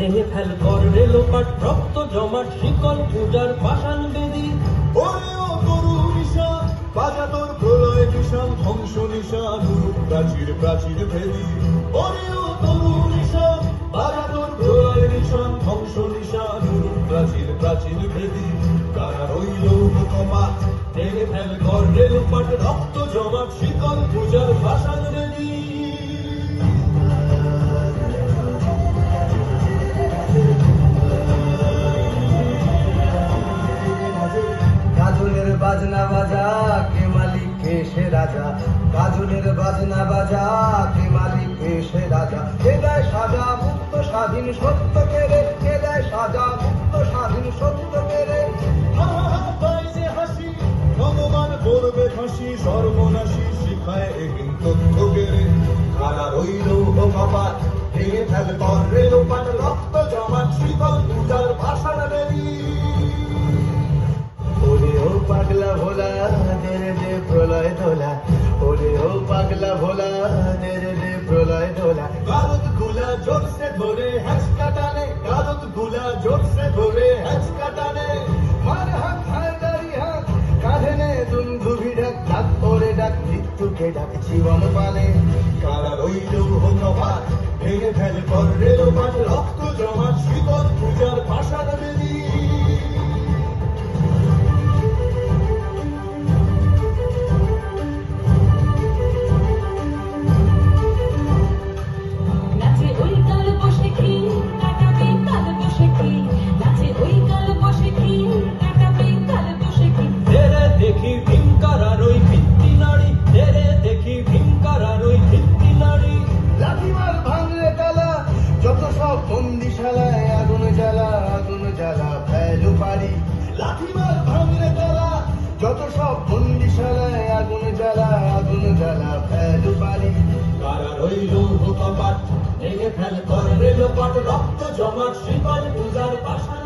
ভেঙে ফেল কর রেলোপাট রক্ত জমাট শিকল পূজার পাষাণ বেদি। ওরে ও তরু নিশা বাজা তোর প্রলয় নিশান ধ্বংস নিশান প্রাচীর প্রাচীর ভেদি। ওরে ও তরু নিশা বাজা তোর প্রলয় নিশান ধ্বংস নিশান প্রাচীর প্রাচীর ভেদি। কারা রইল কপাট ভেঙে ফেল কর রেলোপাট রক্ত জমাট শিকল পূজার পাষাণ বেদি। গাজনের বাজনা বাজা কে মালিক কে সে রাজা। গাজনের বাজনা বাজা কে মালিক কে সে রাজা। কে দেয় সাজা মুক্ত স্বাধীন সত্য কেড়ে। কে দেয় সাজা মুক্ত স্বাধীন সত্য কেড়ে। যে হাসি ভগবান করবে ফাঁসি সর্বনাশী শিখায় এহীন তথ্য কেড়ে। কারা রইল কপাট ভেঙে ফেল কর রেলোপাট রক্ত জমাট শিকল পূজার ভাষার বেরি। ওরে ও পাগলা ভোলা দেরে দে প্রলয় দোলা। ওরে ও পাগলা ভোলা দেরে দে প্রলয় দোলা। গারদ গুলা জোর সে ধরে হ্যাঁচকা টানে গারদ গুলা জোর সে ধরে হ্যাঁচকা টানে। মার হাত হায়দারি হাত কাঁধে নে দুন্দুভি ডাক। ডাক ওরে ডাক মৃত্যুকে ডাক জীবন পালে। কারা রইল কপাট ভেঙে ফেল কর রেলোপাট রক্ত জমাট শিকল পূজার ভাষার বেদি। নাচে ওই কাল বসে কি কাটাবে কাল বসে কি। নাচে ওই কাল বসে কি কাটাবে কাল বসে কি। তেরে দেখি ভীমকার আর ওই ভিত্তি নারী। তেরে দেখি ভীমকার আর ওই ভিত্তি নারী। লাঠিমার ভাঙলে তালা যত সব বন্দিশালায় আগুন জ্বালা আগুন জ্বালা ফেলু পারি। লাঠিমার ভাঙলে তালা যত সব বন্দিশালায় আগুন জ্বালা আগুন জ্বালা ফেলু পারি। কারা রইল কপাট ভেঙে ফেল কর রেলোপাট রক্ত জমাট শিকল পূজার পাষাণ